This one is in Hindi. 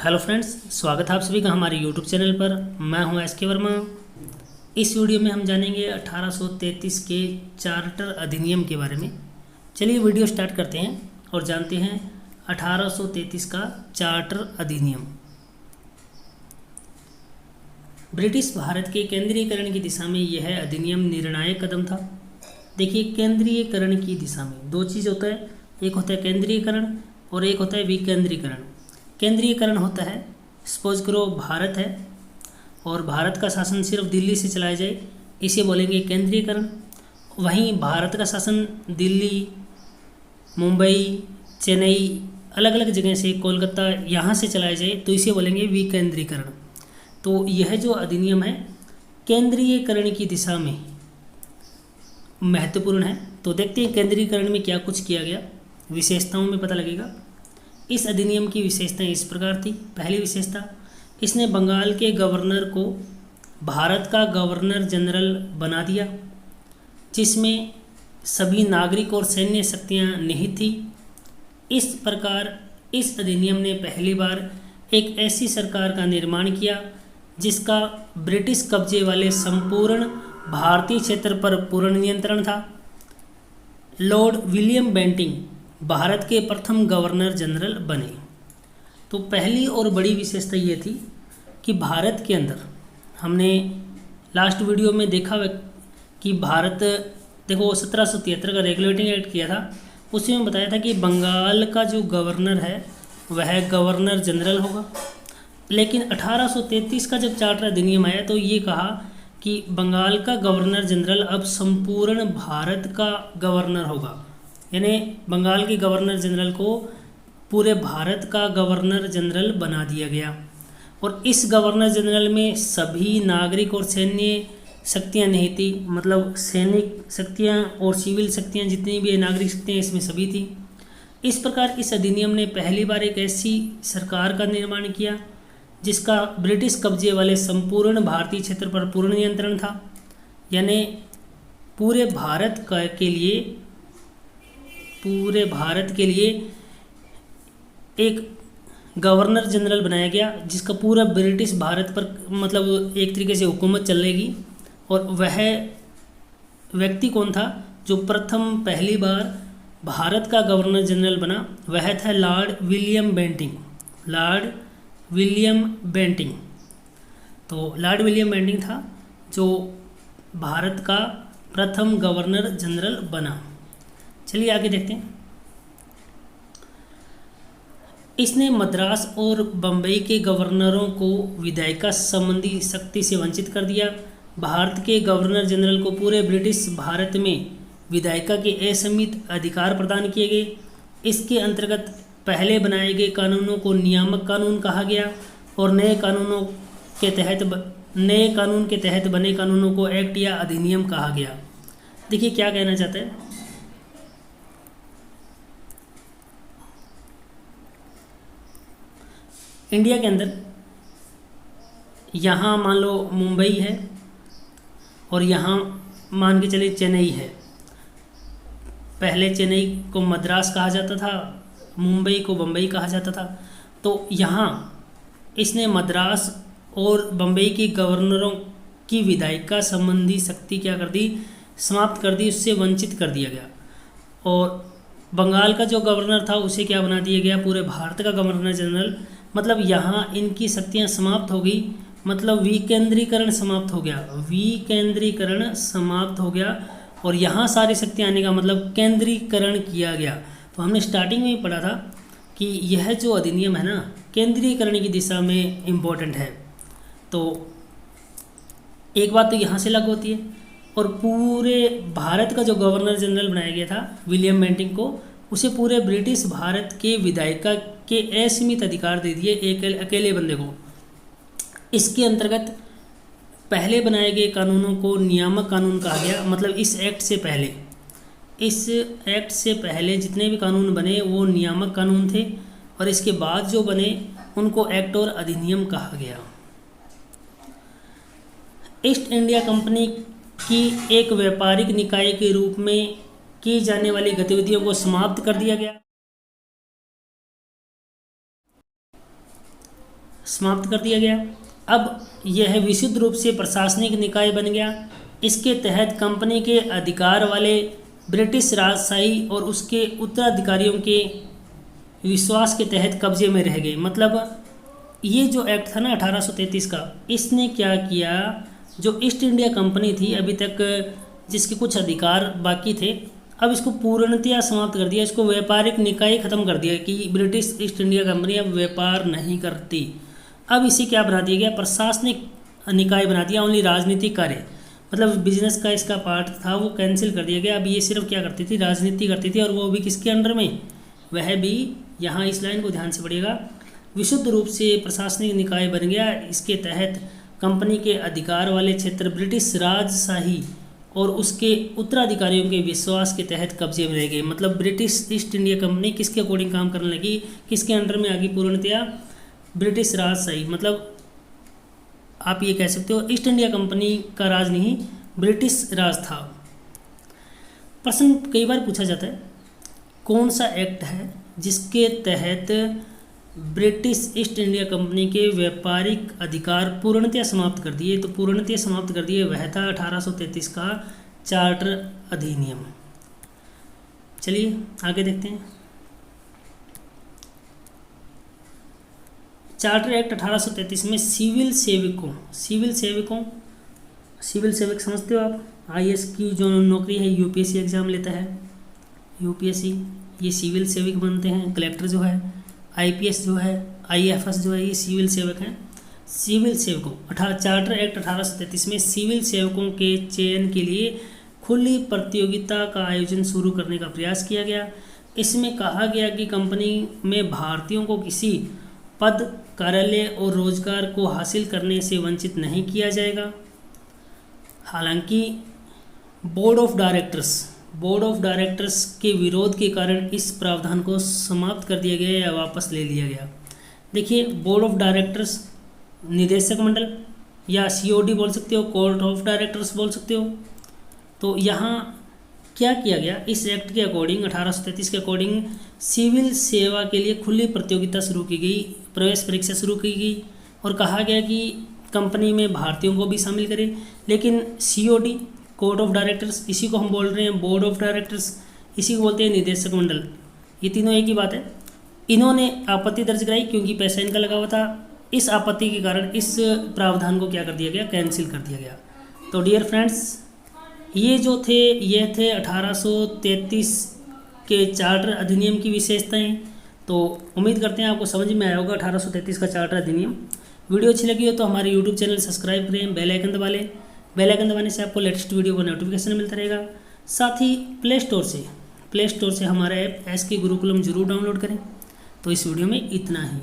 हेलो फ्रेंड्स, स्वागत है आप सभी का हमारे यूट्यूब चैनल पर। मैं हूं एस के वर्मा। इस वीडियो में हम जानेंगे 1833 के चार्टर अधिनियम के बारे में। चलिए वीडियो स्टार्ट करते हैं और जानते हैं 1833 का चार्टर अधिनियम। ब्रिटिश भारत के केंद्रीयकरण की दिशा में यह अधिनियम निर्णायक कदम था। देखिए, केंद्रीयकरण की दिशा में दो चीज़ होता है, एक होता है केंद्रीयकरण और एक होता है विकेंद्रीकरण। केंद्रीयकरण होता है, सपोज करो भारत है और भारत का शासन सिर्फ दिल्ली से चलाया जाए, इसे बोलेंगे केंद्रीयकरण। वहीं भारत का शासन दिल्ली, मुंबई, चेन्नई, अलग अलग जगह से, कोलकाता, यहाँ से चलाया जाए तो इसे बोलेंगे विकेंद्रीकरण। तो यह जो अधिनियम है केंद्रीयकरण की दिशा में महत्वपूर्ण है। तो देखते हैं केंद्रीयकरण में क्या कुछ किया गया, विशेषताओं में पता लगेगा। इस अधिनियम की विशेषताएं इस प्रकार थी। पहली विशेषता, इसने बंगाल के गवर्नर को भारत का गवर्नर जनरल बना दिया, जिसमें सभी नागरिक और सैन्य शक्तियां निहित थी। इस प्रकार इस अधिनियम ने पहली बार एक ऐसी सरकार का निर्माण किया जिसका ब्रिटिश कब्जे वाले संपूर्ण भारतीय क्षेत्र पर पूर्ण नियंत्रण था। लॉर्ड विलियम बेंटिंग भारत के प्रथम गवर्नर जनरल बने। तो पहली और बड़ी विशेषता ये थी कि भारत के अंदर, हमने लास्ट वीडियो में देखा कि भारत, देखो 1773 का रेगुलेटिंग एक्ट किया था, उसमें बताया था कि बंगाल का जो गवर्नर है वह गवर्नर जनरल होगा। लेकिन 1833 का जब चार्टर अधिनियम आया तो ये कहा कि बंगाल का गवर्नर जनरल अब संपूर्ण भारत का गवर्नर होगा, यानी बंगाल के गवर्नर जनरल को पूरे भारत का गवर्नर जनरल बना दिया गया। और इस गवर्नर जनरल में सभी नागरिक और सैन्य शक्तियां निहित थी, मतलब सैनिक शक्तियां और सिविल शक्तियां, जितनी भी नागरिक शक्तियां इसमें सभी थी। इस प्रकार इस अधिनियम ने पहली बार एक ऐसी सरकार का निर्माण किया जिसका ब्रिटिश कब्जे वाले संपूर्ण भारतीय क्षेत्र पर पूर्ण नियंत्रण था, यानी पूरे भारत के लिए एक गवर्नर जनरल बनाया गया जिसका पूरा ब्रिटिश भारत पर, मतलब एक तरीके से हुकूमत चलेगी। और वह व्यक्ति कौन था जो प्रथम पहली बार भारत का गवर्नर जनरल बना? वह था Lord William Bentinck. Lord William Bentinck, तो लॉर्ड विलियम बेंटिंग था जो भारत का प्रथम गवर्नर जनरल बना। चलिए आगे देखते हैं। इसने मद्रास और बम्बई के गवर्नरों को विधायिका संबंधी शक्ति से वंचित कर दिया। भारत के गवर्नर जनरल को पूरे ब्रिटिश भारत में विधायिका के असीमित अधिकार प्रदान किए गए। इसके अंतर्गत पहले बनाए गए कानूनों को नियामक कानून कहा गया और नए कानून के तहत बने कानूनों को एक्ट या अधिनियम कहा गया। देखिए क्या कहना चाहते हैं। इंडिया के अंदर यहाँ मान लो मुंबई है और यहाँ मान के चलिए चेन्नई है। पहले चेन्नई को मद्रास कहा जाता था, मुंबई को बम्बई कहा जाता था। तो यहाँ इसने मद्रास और बम्बई के गवर्नरों की विधायिका संबंधी शक्ति क्या कर दी? समाप्त कर दी, उससे वंचित कर दिया गया। और बंगाल का जो गवर्नर था उसे क्या बना दिया गया? पूरे भारत का गवर्नर जनरल। मतलब यहाँ इनकी शक्तियाँ समाप्त हो गई, मतलब विकेंद्रीकरण समाप्त हो गया। विकेंद्रीकरण समाप्त हो गया और यहाँ सारी शक्तियाँ आने का मतलब केंद्रीकरण किया गया। तो हमने स्टार्टिंग में ही पढ़ा था कि यह जो अधिनियम है ना, केंद्रीकरण की दिशा में इम्पोर्टेंट है। तो एक बात तो यहाँ से लागू होती है। और पूरे भारत का जो गवर्नर जनरल बनाया गया था विलियम बेंटिंग को, उसे पूरे ब्रिटिश भारत के विधायिका के असीमित अधिकार दे दिए एक अकेले बंदे को। इसके अंतर्गत पहले बनाए गए कानूनों को नियामक कानून कहा गया। मतलब इस एक्ट से पहले जितने भी कानून बने वो नियामक कानून थे और इसके बाद जो बने उनको एक्ट और अधिनियम कहा गया। ईस्ट इंडिया कंपनी की एक व्यापारिक निकाय के रूप में की जाने वाली गतिविधियों को समाप्त कर दिया गया। समाप्त कर दिया गया। अब यह विशुद्ध रूप से प्रशासनिक निकाय बन गया। इसके तहत कंपनी के अधिकार वाले ब्रिटिश राजशाही और उसके उत्तराधिकारियों के विश्वास के तहत कब्जे में रह गए। मतलब ये जो एक्ट था ना 1833 का, इसने क्या किया, जो ईस्ट इंडिया कंपनी थी अभी तक जिसके कुछ अधिकार बाकी थे, अब इसको पूर्णतया समाप्त कर दिया। इसको व्यापारिक निकाय ख़त्म कर दिया कि ब्रिटिश ईस्ट इंडिया कंपनी अब व्यापार नहीं करती। अब इसे क्या बना दिया गया, प्रशासनिक निकाय बना दिया। ओनली राजनीतिक कार्य, मतलब बिजनेस का इसका पार्ट था वो कैंसिल कर दिया गया। अब ये सिर्फ क्या करती थी, राजनीति करती थी, और वो भी किसके अंडर में, वह भी यहाँ इस लाइन को ध्यान से पढ़िएगा, विशुद्ध रूप से प्रशासनिक निकाय बन गया। इसके तहत कंपनी के अधिकार वाले क्षेत्र ब्रिटिश राजशाही और उसके उत्तराधिकारियों के विश्वास के तहत कब्जे में रह गए। मतलब ब्रिटिश ईस्ट इंडिया कंपनी किसके अकॉर्डिंग काम करने लगी, किसके अंडर में आ गई पूर्णतया, ब्रिटिश राजशाही। मतलब आप ये कह सकते हो ईस्ट इंडिया कंपनी का राज नहीं, ब्रिटिश राज था। प्रश्न कई बार पूछा जाता है, कौन सा एक्ट है जिसके तहत ब्रिटिश ईस्ट इंडिया कंपनी के व्यापारिक अधिकार पूर्णतया समाप्त कर दिए। तो पूर्णतया समाप्त कर दिए वह था 1833 का चार्टर अधिनियम। चलिए आगे देखते हैं। चार्टर एक्ट 1833 में सिविल सेवक समझते हो आप, आईएएस की जो नौकरी है, यूपीएससी एग्जाम लेता है, यूपीएससी, ये सिविल सेवक बनते हैं। कलेक्टर जो है, आईपीएस जो है, आईएफएस जो है, ये सिविल सेवक हैं। सिविल सेवकों चार्टर एक्ट 1833 में सिविल सेवकों के चयन के लिए खुली प्रतियोगिता का आयोजन शुरू करने का प्रयास किया गया। इसमें कहा गया कि कंपनी में भारतीयों को किसी पद, कार्यालय और रोजगार को हासिल करने से वंचित नहीं किया जाएगा। हालांकि बोर्ड ऑफ डायरेक्टर्स के विरोध के कारण इस प्रावधान को समाप्त कर दिया गया या वापस ले लिया गया। देखिए, बोर्ड ऑफ डायरेक्टर्स निदेशक मंडल, या सीओडी बोल सकते हो, कोर्ट ऑफ डायरेक्टर्स बोल सकते हो। तो यहाँ क्या किया गया, इस एक्ट के अकॉर्डिंग 1833 के अकॉर्डिंग सिविल सेवा के लिए खुली प्रतियोगिता शुरू की गई, प्रवेश परीक्षा शुरू की गई, और कहा गया कि कंपनी में भारतीयों को भी शामिल करें। लेकिन सीओडी, कोर्ट ऑफ डायरेक्टर्स, इसी को हम बोल रहे हैं बोर्ड ऑफ डायरेक्टर्स, इसी को बोलते हैं निदेशक मंडल, ये तीनों एक ही बात है। इन्होंने आपत्ति दर्ज कराई क्योंकि पैसा इनका लगा हुआ था। इस आपत्ति के कारण इस प्रावधान को क्या कर दिया गया, कैंसिल कर दिया गया। तो डियर फ्रेंड्स, ये जो थे ये थे 1833 के चार्टर अधिनियम की विशेषताएं। तो उम्मीद करते हैं आपको समझ में आया होगा 1833 का चार्टर अधिनियम। वीडियो अच्छी लगी हो तो हमारे यूट्यूब चैनल सब्सक्राइब करें, बेल आइकन दबा लें। बेल आइकन दबाने से आपको लेटेस्ट वीडियो का नोटिफिकेशन मिलता रहेगा। साथ ही प्ले स्टोर से हमारा ऐप SK गुरुकुलम जरूर डाउनलोड करें। तो इस वीडियो में इतना ही।